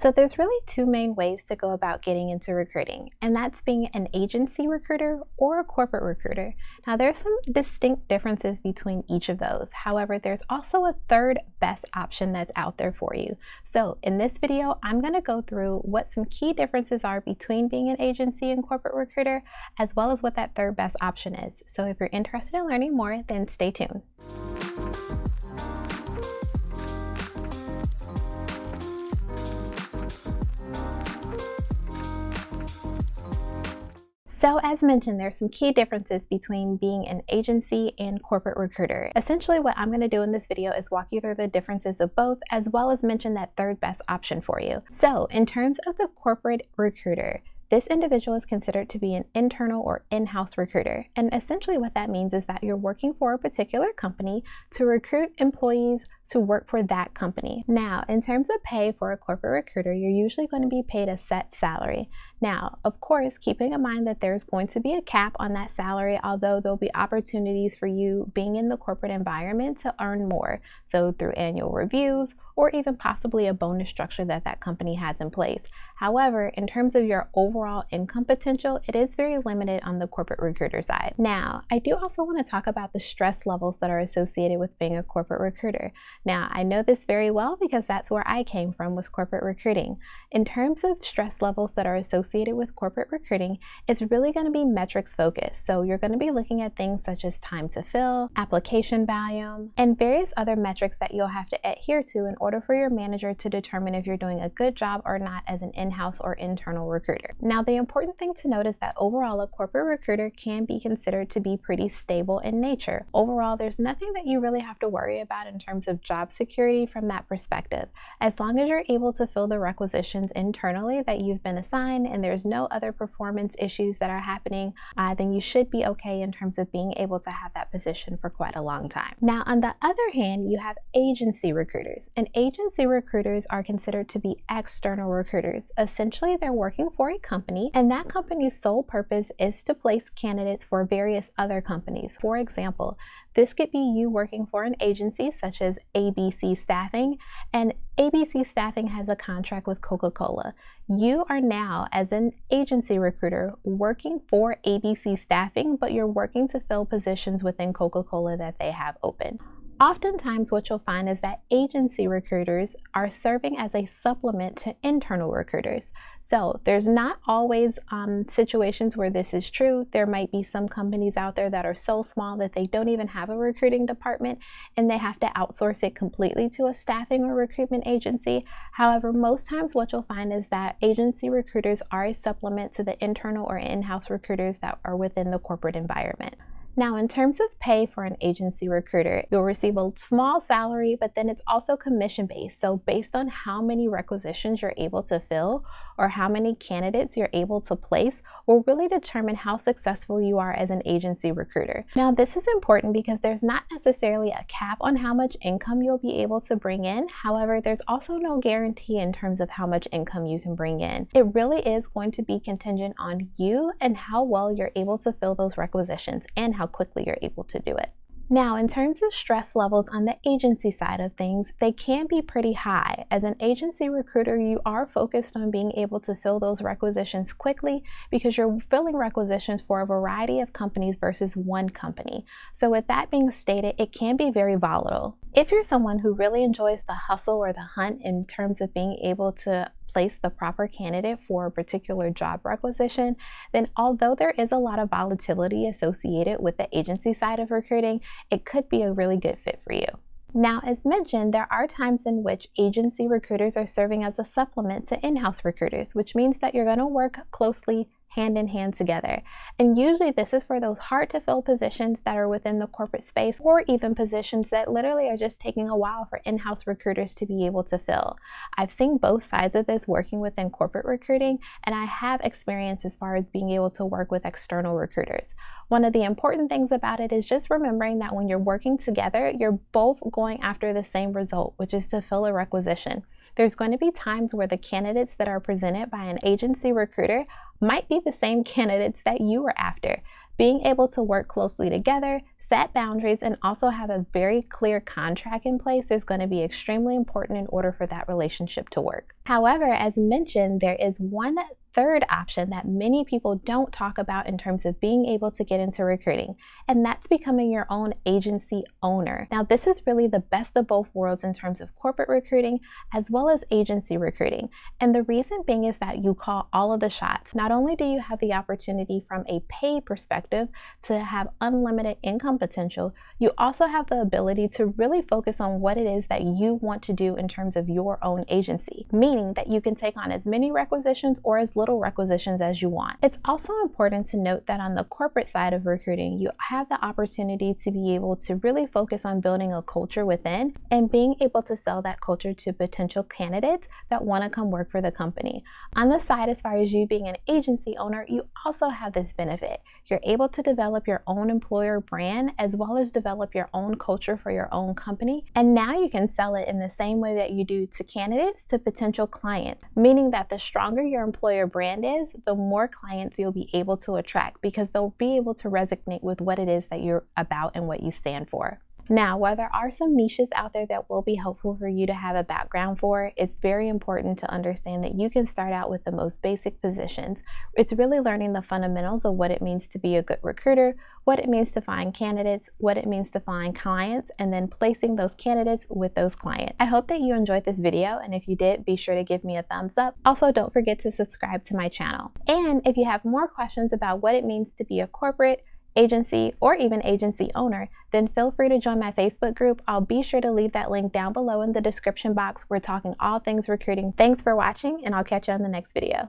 So there's really two main ways to go about getting into recruiting, and that's being an agency recruiter or a corporate recruiter. Now there's some distinct differences between each of those. However, there's also a third best option that's out there for you. So in this video, I'm going to go through what some key differences are between being an agency and corporate recruiter, as well as what that third best option is. So if you're interested in learning more, then stay tuned. So as mentioned, there's some key differences between being an agency and corporate recruiter. Essentially what I'm going to do in this video is walk you through the differences of both, as well as mention that third best option for you. So in terms of the corporate recruiter, this individual is considered to be an internal or in-house recruiter. And essentially what that means is that you're working for a particular company to recruit employees to work for that company. Now, in terms of pay for a corporate recruiter, you're usually going to be paid a set salary. Now, of course, keeping in mind that there's going to be a cap on that salary, although there'll be opportunities for you being in the corporate environment to earn more. So through annual reviews or even possibly a bonus structure that that company has in place. However, in terms of your overall income potential, it is very limited on the corporate recruiter side. Now, I do also want to talk about the stress levels that are associated with being a corporate recruiter. Now, I know this very well because that's where I came from, was corporate recruiting. In terms of stress levels that are associated with corporate recruiting, it's really going to be metrics focused. So you're going to be looking at things such as time to fill, application volume, and various other metrics that you'll have to adhere to in order for your manager to determine if you're doing a good job or not as an in-house or internal recruiter. Now, the important thing to note is that overall, a corporate recruiter can be considered to be pretty stable in nature. Overall, there's nothing that you really have to worry about in terms of job security from that perspective. As long as you're able to fill the requisitions internally that you've been assigned and there's no other performance issues that are happening, then you should be okay in terms of being able to have that position for quite a long time. Now, on the other hand, you have agency recruiters, and agency recruiters are considered to be external recruiters. Essentially, they're working for a company, and that company's sole purpose is to place candidates for various other companies. For example, this could be you working for an agency such as ABC Staffing, and ABC Staffing has a contract with Coca-Cola. You are now, as an agency recruiter, working for ABC Staffing, but you're working to fill positions within Coca-Cola that they have open. Oftentimes what you'll find is that agency recruiters are serving as a supplement to internal recruiters. So there's not always situations where this is true. There might be some companies out there that are so small that they don't even have a recruiting department and they have to outsource it completely to a staffing or recruitment agency. However, most times what you'll find is that agency recruiters are a supplement to the internal or in-house recruiters that are within the corporate environment. Now, in terms of pay for an agency recruiter, you'll receive a small salary, but then it's also commission-based. So based on how many requisitions you're able to fill or how many candidates you're able to place will really determine how successful you are as an agency recruiter. Now, this is important because there's not necessarily a cap on how much income you'll be able to bring in. However, there's also no guarantee in terms of how much income you can bring in. It really is going to be contingent on you and how well you're able to fill those requisitions and how quickly you're able to do it. Now, in terms of stress levels on the agency side of things, they can be pretty high. As an agency recruiter, you are focused on being able to fill those requisitions quickly because you're filling requisitions for a variety of companies versus one company. So with that being stated, it can be very volatile. If you're someone who really enjoys the hustle or the hunt in terms of being able to place the proper candidate for a particular job requisition, then although there is a lot of volatility associated with the agency side of recruiting, it could be a really good fit for you. Now, as mentioned, there are times in which agency recruiters are serving as a supplement to in-house recruiters, which means that you're going to work closely hand in hand together. And usually this is for those hard to fill positions that are within the corporate space, or even positions that literally are just taking a while for in-house recruiters to be able to fill. I've seen both sides of this working within corporate recruiting, and I have experience as far as being able to work with external recruiters. One of the important things about it is just remembering that when you're working together, you're both going after the same result, which is to fill a requisition. There's going to be times where the candidates that are presented by an agency recruiter might be the same candidates that you were after. Being able to work closely together, Set boundaries and also have a very clear contract in place is going to be extremely important in order for that relationship to work. However, as mentioned, there is one third option that many people don't talk about in terms of being able to get into recruiting, and that's becoming your own agency owner. Now, this is really the best of both worlds in terms of corporate recruiting as well as agency recruiting. And the reason being is that you call all of the shots. Not only do you have the opportunity from a pay perspective to have unlimited income potential, you also have the ability to really focus on what it is that you want to do in terms of your own agency, meaning that you can take on as many requisitions or as little requisitions as you want. It's also important to note that on the corporate side of recruiting, you have the opportunity to be able to really focus on building a culture within and being able to sell that culture to potential candidates that want to come work for the company. On the side, as far as you being an agency owner, you also have this benefit. You're able to develop your own employer brand as well as develop your own culture for your own company. And now you can sell it in the same way that you do to candidates to potential clients, meaning that the stronger your employer brand is, the more clients you'll be able to attract because they'll be able to resonate with what it is that you're about and what you stand for. Now, while there are some niches out there that will be helpful for you to have a background for, it's very important to understand that you can start out with the most basic positions. It's really learning the fundamentals of what it means to be a good recruiter, what it means to find candidates, what it means to find clients, and then placing those candidates with those clients. I hope that you enjoyed this video, and if you did, be sure to give me a thumbs up. Also, don't forget to subscribe to my channel. And if you have more questions about what it means to be a corporate, agency, or even agency owner, then feel free to join my Facebook group. I'll be sure to leave that link down below in the description box. We're talking all things recruiting. Thanks for watching, and I'll catch you on the next video.